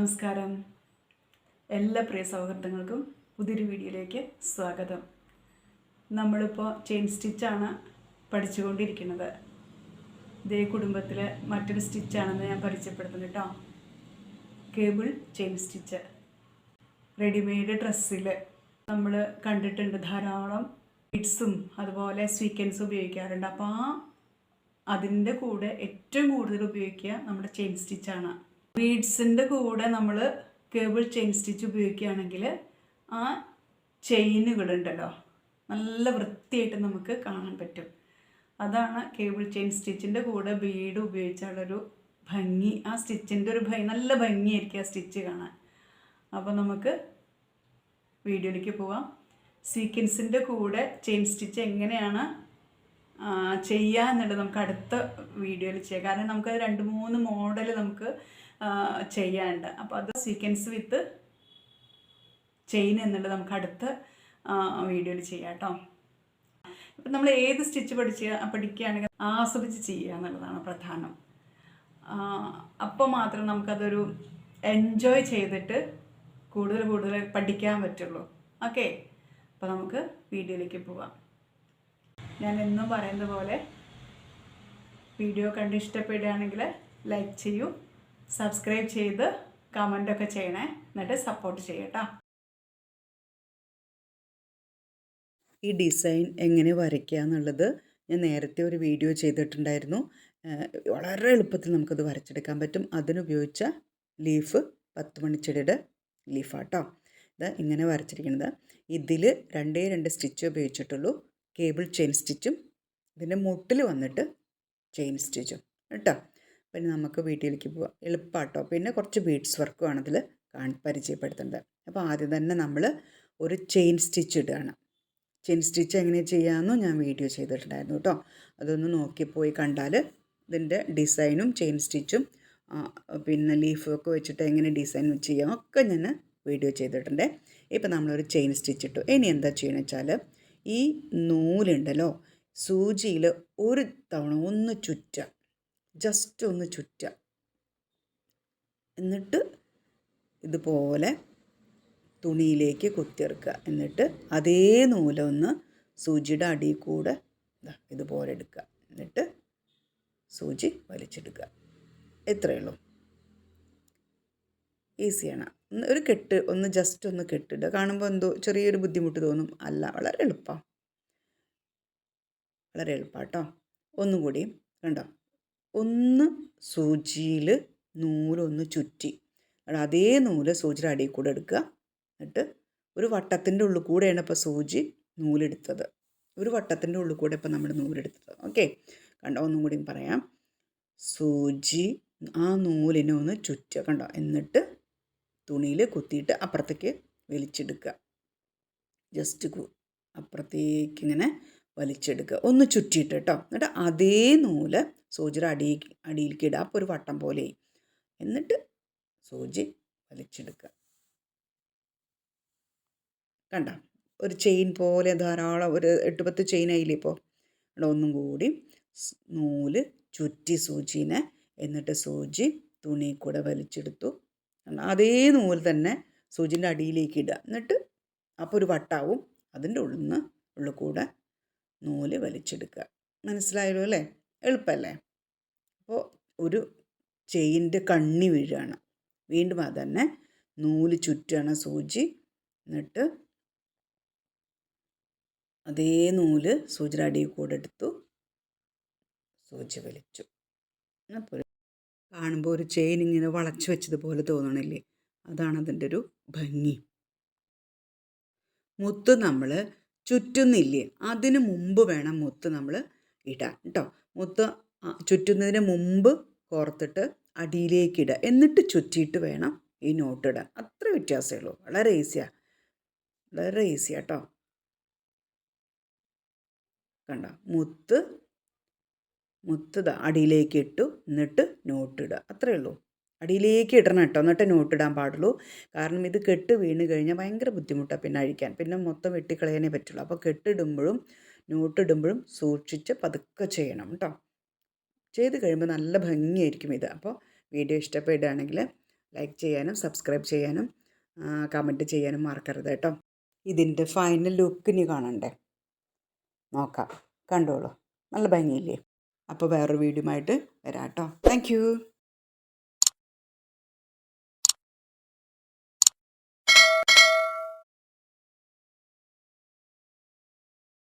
നമസ്കാരം. എല്ലാ പ്രിയ സൗഹൃദങ്ങൾക്കും പുതിയൊരു വീഡിയോയിലേക്ക് സ്വാഗതം. നമ്മളിപ്പോൾ ചെയിൻ സ്റ്റിച്ചാണ് പഠിച്ചുകൊണ്ടിരിക്കുന്നത്. ഇതേ കുടുംബത്തിലെ മറ്റൊരു സ്റ്റിച്ചാണെന്ന് ഞാൻ പരിചയപ്പെടുത്തുന്നു കേട്ടോ. Cable chain stitch. റെഡിമെയ്ഡ് ഡ്രസ്സിൽ നമ്മൾ കണ്ടിട്ടുണ്ട് ധാരാളം ബീഡ്സും അതുപോലെ സ്വീക്കൻസും ഉപയോഗിക്കാറുണ്ട്. അപ്പോൾ അതിൻ്റെ കൂടെ ഏറ്റവും കൂടുതൽ ഉപയോഗിക്കുക നമ്മുടെ ചെയിൻ സ്റ്റിച്ചാണ്. ബീഡ്സിൻ്റെ കൂടെ നമ്മൾ കേബിൾ ചെയിൻ സ്റ്റിച്ച് ഉപയോഗിക്കുകയാണെങ്കിൽ ആ ചെയിനുകളുണ്ടല്ലോ നല്ല വൃത്തിയായിട്ട് നമുക്ക് കാണാൻ പറ്റും. അതാണ് കേബിൾ ചെയിൻ സ്റ്റിച്ചിൻ്റെ കൂടെ ബീഡ് ഉപയോഗിച്ചുള്ളൊരു ഭംഗി. ആ സ്റ്റിച്ചിൻ്റെ ഒരു നല്ല ഭംഗിയായിരിക്കും ആ സ്റ്റിച്ച് കാണാൻ. അപ്പോൾ നമുക്ക് വീഡിയോയിലേക്ക് പോവാം. സീക്വൻസിൻ്റെ കൂടെ ചെയിൻ സ്റ്റിച്ച് എങ്ങനെയാണ് ചെയ്യുക എന്നുള്ളത് നമുക്ക് അടുത്ത വീഡിയോയിൽ ചെയ്യാം. കാരണം നമുക്ക് 2-3 മോഡൽ നമുക്ക് ചെയ്യാനുണ്ട്. അപ്പോൾ അത് സീക്വൻസ് വിത്ത് ചെയിൻ എന്നുള്ളത് നമുക്ക് അടുത്ത വീഡിയോയിൽ ചെയ്യാം കേട്ടോ. ഇപ്പം നമ്മൾ ഏത് സ്റ്റിച്ച് പഠിക്കുകയാണെങ്കിൽ ആസ്വദിച്ച് ചെയ്യുക എന്നുള്ളതാണ് പ്രധാനം. അപ്പോൾ മാത്രം നമുക്കതൊരു എൻജോയ് ചെയ്തിട്ട് കൂടുതൽ പഠിക്കാൻ പറ്റുള്ളൂ. ഓക്കെ, അപ്പോൾ നമുക്ക് വീഡിയോയിലേക്ക് പോവാം. ഞാൻ എന്നും പറയുന്നത് പോലെ വീഡിയോ കണ്ട് ഇഷ്ടപ്പെടുകയാണെങ്കിൽ ലൈക്ക് ചെയ്യൂ, സബ്സ്ക്രൈബ് ചെയ്ത് കമൻ്റൊക്കെ ചെയ്യണേ, എന്നിട്ട് സപ്പോർട്ട് ചെയ്യട്ടോ. ഈ ഡിസൈൻ എങ്ങനെ വരയ്ക്കുക എന്നുള്ളത് ഞാൻ നേരത്തെ ഒരു വീഡിയോ ചെയ്തിട്ടുണ്ടായിരുന്നു. വളരെ എളുപ്പത്തിൽ നമുക്കത് വരച്ചെടുക്കാൻ പറ്റും. അതിനുപയോഗിച്ച ലീഫ് 10 മണിച്ചെടിയുടെ ലീഫാട്ടോ. ഇത് ഇങ്ങനെ വരച്ചിരിക്കുന്നത്. ഇതിൽ 2 സ്റ്റിച്ച് ഉപയോഗിച്ചിട്ടുള്ളൂ. കേബിൾ ചെയിൻ സ്റ്റിച്ചും ഇതിൻ്റെ മുട്ടിൽ വന്നിട്ട് ചെയിൻ സ്റ്റിച്ചും കേട്ടോ. പിന്നെ നമുക്ക് വീട്ടിലേക്ക് പോവാം. എളുപ്പമാട്ടോ. പിന്നെ കുറച്ച് ബീഡ്സ് വർക്കുമാണ് അതിൽ പരിചയപ്പെടുത്തേണ്ടത്. അപ്പോൾ ആദ്യം തന്നെ നമ്മൾ ഒരു ചെയിൻ സ്റ്റിച്ച് ഇടുകയാണ്. ചെയിൻ സ്റ്റിച്ച് എങ്ങനെ ചെയ്യാമെന്നും ഞാൻ വീഡിയോ ചെയ്തിട്ടുണ്ടായിരുന്നു കേട്ടോ. അതൊന്ന് നോക്കിപ്പോയി കണ്ടാൽ ഇതിൻ്റെ ഡിസൈനും ചെയിൻ സ്റ്റിച്ചും പിന്നെ ലീഫൊക്കെ വെച്ചിട്ട് എങ്ങനെ ഡിസൈൻ ചെയ്യാം ഒക്കെ ഞാൻ വീഡിയോ ചെയ്തിട്ടുണ്ട്. ഇപ്പോൾ നമ്മളൊരു ചെയിൻ സ്റ്റിച്ച് ഇട്ടു. ഇനി എന്താ ചെയ്യണമെന്ന് വെച്ചാൽ ഈ നൂലുണ്ടല്ലോ സൂചിയിൽ ഒരു തവണ ഒന്ന് ചുറ്റുക, ജസ്റ്റ് ഒന്ന് ചുറ്റുക. എന്നിട്ട് ഇതുപോലെ തുണിയിലേക്ക് കുത്തിയിറക്കുക. എന്നിട്ട് അതേ നൂലൊന്ന് സൂചിയുടെ അടിയിൽ കൂടെ ഇതുപോലെ എടുക്കുക. എന്നിട്ട് സൂചി വലിച്ചെടുക്കുക. ഇത്രയേ ഉള്ളൂ. ഈസിയാണ്. ഒരു കെട്ട് ഒന്ന് ജസ്റ്റ് ഒന്ന് കെട്ടിടുക. കാണുമ്പോൾ എന്തോ ചെറിയൊരു ബുദ്ധിമുട്ട് തോന്നും. അല്ല, വളരെ എളുപ്പമാണ്. വളരെ എളുപ്പമാട്ടോ. ഒന്നും കൂടി കണ്ടോ, ഒന്ന് സൂചിയിൽ നൂലൊന്ന് ചുറ്റി അതേ നൂല് സൂചിയുടെ അടിയിൽ കൂടെ എടുക്കുക. എന്നിട്ട് ഒരു വട്ടത്തിൻ്റെ ഉള്ളിൽ കൂടെയാണ് ഇപ്പോൾ സൂചി നൂലെടുത്തത്. ഒരു വട്ടത്തിൻ്റെ ഉള്ളിൽ കൂടെ ഇപ്പോൾ നമ്മൾ നൂലെടുത്തത്. ഓക്കെ, കണ്ടോ, ഒന്നും കൂടി പറയാം. സൂചി ആ നൂലിനെ ഒന്ന് ചുറ്റുക, കണ്ടോ. എന്നിട്ട് തുണിയിൽ കുത്തിയിട്ട് അപ്പുറത്തേക്ക് വലിച്ചെടുക്കുക. ജസ്റ്റ് അപ്പുറത്തേക്ക് ഇങ്ങനെ വലിച്ചെടുക്കുക, ഒന്ന് ചുറ്റിയിട്ട് കേട്ടോ. എന്നിട്ട് അതേ നൂല് സൂചിയുടെ അടിയിലേക്ക് ഇടുക. അപ്പോൾ ഒരു വട്ടം പോലെ. എന്നിട്ട് സൂചി വലിച്ചെടുക്കുക. കണ്ട, ഒരു ചെയിൻ പോലെ ധാരാളം ഒരു 8-10 ചെയിൻ ആയില്ലേ ഇപ്പോൾ. ഇവിടെ ഒന്നും കൂടി നൂല് ചുറ്റി സൂചിനെ, എന്നിട്ട് സൂചി തുണി കൂടെ വലിച്ചെടുത്തു. അതേ നൂല് തന്നെ സൂചിൻ്റെ അടിയിലേക്ക് ഇടുക. എന്നിട്ട് അപ്പോൾ ഒരു വട്ടാവും. അതിൻ്റെ ഉള്ളിൽ കൂടെ നൂല് വലിച്ചെടുക്കുക. മനസ്സിലായല്ലോ അല്ലേ? എളുപ്പമല്ലേ? അപ്പോൾ ഒരു ചെയിൻ്റെ കണ്ണി വീഴുകയാണ്. വീണ്ടും അതന്നെ നൂല് ചുറ്റുകയാണ് സൂചി. എന്നിട്ട് അതേ നൂല് സൂചിയുടെ അടിയിൽ കൂടെ എടുത്തു, സൂചി വലിച്ചു. അപ്പോൾ കാണുമ്പോൾ ഒരു ചെയിൻ ഇങ്ങനെ വളച്ചു വെച്ചതുപോലെ തോന്നണില്ലേ? അതാണ് അതിൻ്റെ ഒരു ഭംഗി. മുത്ത് നമ്മൾ ചുറ്റുന്നില്ലേ, അതിന് മുമ്പ് വേണം മുത്ത് നമ്മൾ ഇടാൻ കേട്ടോ. മുത്ത് ചുറ്റുന്നതിന് മുമ്പ് കോർത്തിട്ട് അടിയിലേക്ക് ഇടുക. എന്നിട്ട് ചുറ്റിയിട്ട് വേണം ഈ നോട്ട് ഇടാൻ. അത്ര വ്യത്യാസമേ ഉള്ളൂ. വളരെ ഈസിയാണ്, വളരെ ഈസിയാട്ടോ. കണ്ട, മുത്ത് അടിയിലേക്ക് ഇട്ടു, എന്നിട്ട് നോട്ടിടുക. അത്രയേ ഉള്ളൂ. അടിയിലേക്ക് ഇടണം കേട്ടോ, എന്നിട്ട് നോട്ടിടാൻ പാടുള്ളൂ. കാരണം ഇത് കെട്ട് വീണ് കഴിഞ്ഞാൽ ഭയങ്കര ബുദ്ധിമുട്ടാണ് പിന്നെ അഴിക്കാൻ. പിന്നെ മൊത്തം വെട്ടിക്കളയാനേ പറ്റുള്ളൂ. അപ്പോൾ കെട്ടിടുമ്പോഴും നോട്ടിടുമ്പോഴും സൂക്ഷിച്ച് പതുക്കെ ചെയ്യണം കേട്ടോ. ചെയ്ത് കഴിയുമ്പോൾ നല്ല ഭംഗിയായിരിക്കും ഇത്. അപ്പോൾ വീഡിയോ ഇഷ്ടപ്പെടുകയാണെങ്കിൽ ലൈക്ക് ചെയ്യാനും സബ്സ്ക്രൈബ് ചെയ്യാനും കമൻറ്റ് ചെയ്യാനും മറക്കരുത് കേട്ടോ. ഇതിൻ്റെ ഫൈനൽ ലുക്ക് ഇനി കാണണ്ടേ? നോക്കാം, കണ്ടോളൂ. നല്ല ഭംഗിയില്ലേ? അപ്പോൾ വേറൊരു വീഡിയോ ആയിട്ട് വരാം കേട്ടോ. Thank you.